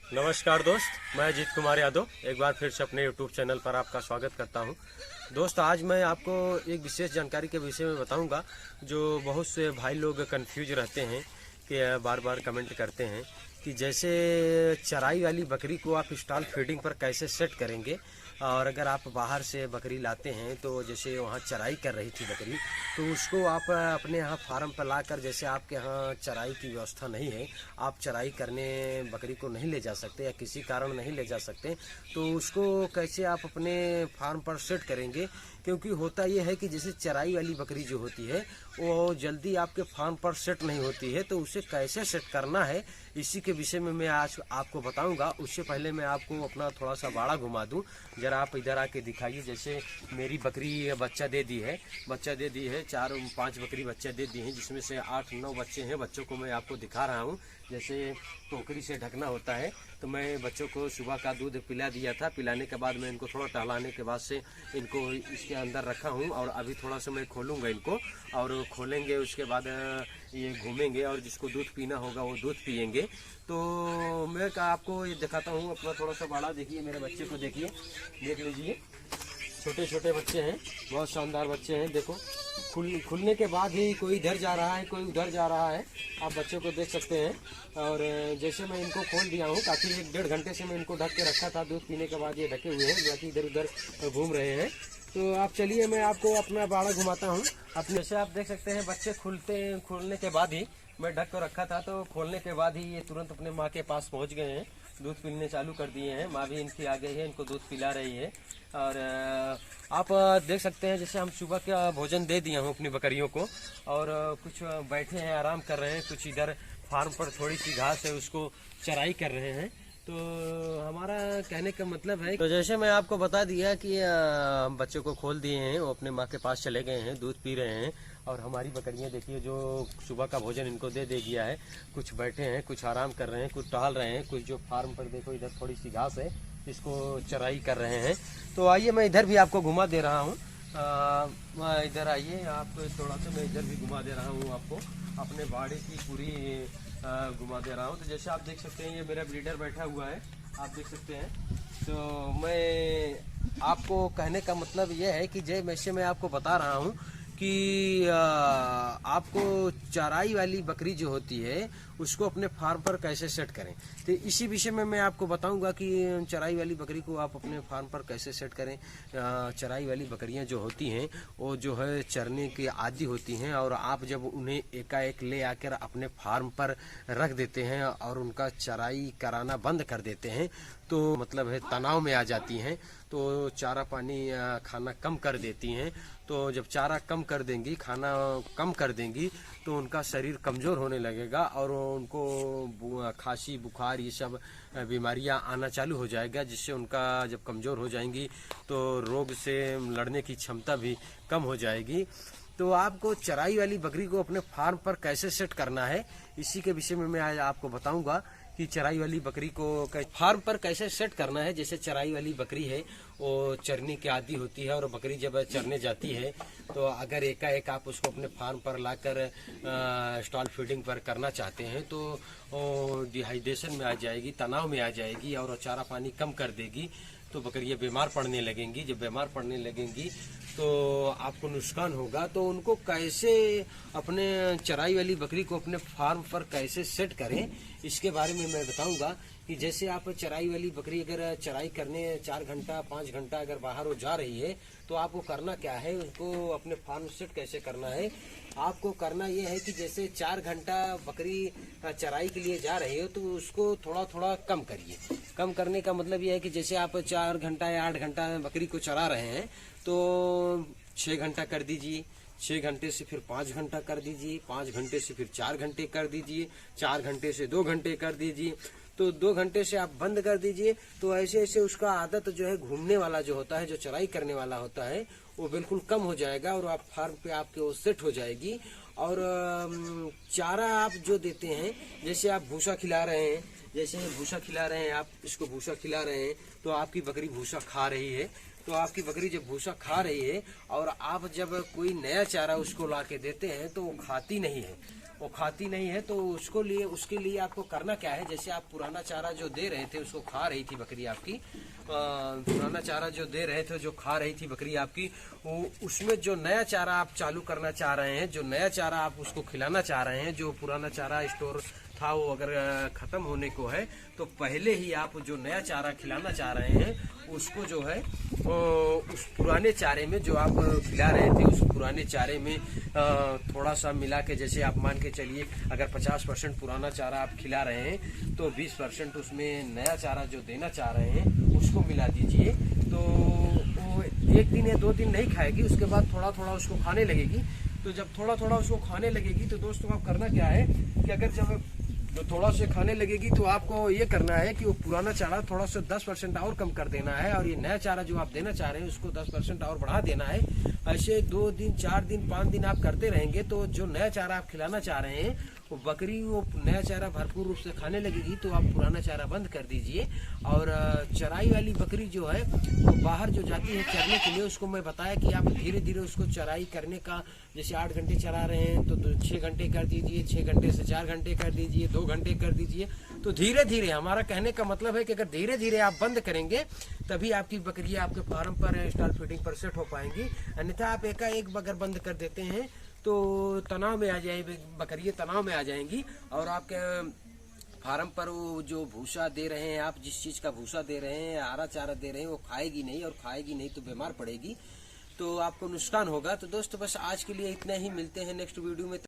नमस्कार दोस्त, मैं अजीत कुमार यादव एक बार फिर से अपने यूट्यूब चैनल पर आपका स्वागत करता हूं। दोस्त, आज मैं आपको एक विशेष जानकारी के विषय में बताऊंगा जो बहुत से भाई लोग कंफ्यूज रहते हैं कि बार बार कमेंट करते हैं कि जैसे चराई वाली बकरी को आप स्टॉल फीडिंग पर कैसे सेट करेंगे। और अगर आप बाहर से बकरी लाते हैं तो जैसे वहाँ चराई कर रही थी बकरी, तो उसको आप अपने यहाँ फार्म पर लाकर, जैसे आपके यहाँ चराई की व्यवस्था नहीं है, आप चराई करने बकरी को नहीं ले जा सकते या किसी कारण नहीं ले जा सकते, तो उसको कैसे आप अपने फार्म पर सेट करेंगे। क्योंकि होता यह है कि जैसे चराई वाली बकरी जो होती है वो जल्दी आपके फार्म पर सेट नहीं होती है, तो उसे कैसे सेट करना है इसी के विषय में मैं आज आपको बताऊंगा। उससे पहले मैं आपको अपना थोड़ा सा बाड़ा घुमा दूं। जरा आप इधर आके दिखाइए। जैसे मेरी बकरी बच्चा दे दी है 4-5 बकरी बच्चा दे दी है, जिसमें से 8-9 बच्चे हैं। बच्चों को मैं आपको दिखा रहा हूँ। जैसे टोकरी से ढकना होता है, तो मैं बच्चों को सुबह का दूध पिला दिया था। पिलाने के बाद मैं इनको थोड़ा टहलाने के बाद से इनको इसके अंदर रखा हूँ, और अभी थोड़ा सा मैं खोलूँगा इनको, और खोलेंगे उसके बाद ये घूमेंगे और जिसको दूध पीना होगा वो दूध पियेंगे। तो मैं आपको ये दिखाता हूँ अपना थोड़ा सा बाड़ा। देखिए, मेरे बच्चे को देखिए, देख लीजिए, छोटे छोटे बच्चे हैं, बहुत शानदार बच्चे हैं। देखो, खुलने के बाद ही कोई इधर जा रहा है, कोई उधर जा रहा है, आप बच्चों को देख सकते हैं। और जैसे मैं इनको खोल दिया हूँ, काफ़ी 1-1.5 घंटे से मैं इनको ढक के रखा था। दूध पीने के बाद ये ढके हुए हैं, बाकी इधर उधर घूम रहे हैं। तो आप चलिए, मैं आपको अपना बाड़ा घुमाता हूँ अपने। जैसे आप देख सकते हैं, बच्चे खोलने के बाद ही मैं ढक कर रखा था, तो खोलने के बाद ही ये तुरंत अपने माँ के पास पहुँच गए हैं, दूध पीने चालू कर दिए हैं। माँ भी इनकी आ गई है, इनको दूध पिला रही है। और आप देख सकते हैं, जैसे हम सुबह का भोजन दे दिया हूँ अपनी बकरियों को, और कुछ बैठे हैं, आराम कर रहे हैं, कुछ इधर फार्म पर थोड़ी सी घास है उसको चराई कर रहे हैं। तो हमारा कहने का मतलब है, तो जैसे मैं आपको बता दिया कि बच्चों को खोल दिए हैं, वो अपने माँ के पास चले गए हैं, दूध पी रहे हैं। और हमारी बकरियां देखिए, जो सुबह का भोजन इनको दे दिया है, कुछ बैठे हैं, कुछ आराम कर रहे हैं, कुछ टहल रहे हैं, कुछ जो फार्म पर देखो इधर थोड़ी सी घास है, इसको चराई कर रहे हैं। तो आइए, मैं इधर भी आपको घुमा दे रहा हूँ। इधर आइए आप, थोड़ा सा मैं इधर भी घुमा दे रहा हूँ आपको, अपने बाड़े की पूरी घुमा दे रहा हूँ। तो जैसे आप देख सकते हैं, ये मेरा ब्रीडर बैठा हुआ है, आप देख सकते हैं। तो मैं आपको कहने का मतलब यह है कि जैसे मैं आपको बता रहा हूँ कि आपको चराई वाली बकरी जो होती है उसको अपने फार्म पर कैसे सेट करें, तो इसी विषय में मैं आपको बताऊंगा कि चराई वाली बकरी को आप अपने फार्म पर कैसे सेट करें। चराई वाली बकरियां जो होती हैं वो जो है चरने की आदी होती हैं, और आप जब उन्हें एकाएक ले आकर अपने फार्म पर रख देते हैं और उनका चराई कराना बंद कर देते हैं, तो मतलब है तनाव में आ जाती हैं। तो चारा पानी खाना कम कर देती हैं। तो जब चारा कम कर देंगी, खाना कम कर देंगी, तो उनका शरीर कमज़ोर होने लगेगा और उनको खांसी बुखार ये सब बीमारियां आना चालू हो जाएगा, जिससे उनका जब कमज़ोर हो जाएंगी तो रोग से लड़ने की क्षमता भी कम हो जाएगी। तो आपको चराई वाली बकरी को अपने फार्म पर कैसे सेट करना है, इसी के विषय में मैं आज आपको बताऊंगा कि चराई वाली बकरी को फार्म पर कैसे सेट करना है। जैसे चराई वाली बकरी है, वो चरने की आदी होती है, और बकरी जब चरने जाती है तो अगर एकाएक आप उसको अपने फार्म पर लाकर स्टॉल फीडिंग पर करना चाहते हैं, तो वो डिहाइड्रेशन में आ जाएगी, तनाव में आ जाएगी, और चारा पानी कम कर देगी, तो बकरियां बीमार पड़ने लगेंगी। जब बीमार पड़ने लगेंगी तो आपको नुकसान होगा। तो उनको कैसे अपने चराई वाली बकरी को अपने फार्म पर कैसे सेट करें, इसके बारे में मैं बताऊंगा। कि जैसे आप चराई वाली बकरी अगर चराई करने 4 घंटा 5 घंटा अगर बाहर वो जा रही है, तो आपको करना क्या है, उनको अपने फार्म सेट कैसे करना है। आपको करना ये है कि जैसे 4 घंटा बकरी चराई के लिए जा रही हो, तो उसको थोड़ा थोड़ा कम करिए। कम करने का मतलब ये है कि जैसे आप 4 घंटा या 8 घंटा बकरी को चरा रहे हैं, तो 6 घंटा कर दीजिए, 6 घंटे से फिर 5 घंटा कर दीजिए, 5 घंटे से फिर 4 घंटे कर दीजिए, 4 घंटे से 2 घंटे कर दीजिए, तो 2 घंटे से आप बंद कर दीजिए। तो ऐसे ऐसे उसका आदत जो है घूमने वाला जो होता है, जो चराई करने वाला होता है, वो बिल्कुल कम हो जाएगा, और आप फार्म पे आपके वो सेट हो जाएगी। और चारा आप जो देते हैं, जैसे आप भूसा खिला रहे हैं, जैसे भूसा खिला रहे हैं, आप इसको भूसा खिला रहे हैं, तो आपकी बकरी भूसा खा रही है। तो आपकी बकरी जब भूसा खा रही है, और आप जब कोई नया चारा उसको ला के देते हैं, तो वो खाती नहीं है। वो खाती नहीं है। तो उसके लिए आपको करना क्या है, जैसे आप पुराना चारा जो दे रहे थे उसको खा रही थी बकरी आपकी, पुराना चारा जो दे रहे थे जो खा रही थी बकरी आपकी, उसमें जो नया चारा आप चालू करना चाह रहे हैं, जो नया चारा आप उसको खिलाना चाह रहे हैं, जो पुराना चारा स्टोर था वो अगर खत्म होने को है, तो पहले ही आप जो नया चारा खिलाना चाह रहे हैं उसको जो है उस पुराने चारे में जो आप खिला रहे थे उस पुराने चारे में थोड़ा सा मिला के, जैसे आप मान के चलिए अगर 50% पुराना चारा आप खिला रहे हैं तो 20% उसमें नया चारा जो देना चाह रहे हैं उसको मिला दीजिए। तो वो 1 दिन या 2 दिन नहीं खाएगी, उसके बाद थोड़ा थोड़ा उसको खाने लगेगी। तो जब थोड़ा थोड़ा उसको खाने लगेगी तो दोस्तों आप करना क्या है कि अगर जब तो थोड़ा से खाने लगेगी तो आपको ये करना है कि वो पुराना चारा थोड़ा सा 10% और कम कर देना है, और ये नया चारा जो आप देना चाह रहे हैं उसको 10% और बढ़ा देना है। ऐसे 2 दिन 4 दिन 5 दिन आप करते रहेंगे तो जो नया चारा आप खिलाना चाह रहे हैं वो बकरी वो नया चारा भरपूर रूप से खाने लगेगी। तो आप पुराना चारा बंद कर दीजिए। और चराई वाली बकरी जो है वो बाहर जो जाती है चरने के लिए, उसको मैं बताया कि आप धीरे धीरे उसको चराई करने का, जैसे 8 घंटे चरा रहे हैं तो 6 घंटे कर दीजिए, 6 घंटे से 4 घंटे कर दीजिए, 2 घंटे कर दीजिए। तो धीरे धीरे, हमारा कहने का मतलब है कि अगर धीरे धीरे आप बंद करेंगे तभी आपकी बकरियां आपके फार्म पर स्टॉल फीडिंग पर सेट हो पाएंगी। अन्यथा आप एकाएक अगर बंद कर देते हैं तो तनाव में आ जाएगी बकरियां, तनाव में आ जाएंगी और आपके फार्म पर वो जो भूसा दे रहे हैं आप, जिस चीज का भूसा दे रहे हैं, हरा चारा दे रहे हैं, वो खाएगी नहीं, और खाएगी नहीं तो बीमार पड़ेगी, तो आपको नुकसान होगा। तो दोस्तों बस आज के लिए इतना ही, मिलते हैं नेक्स्ट वीडियो में।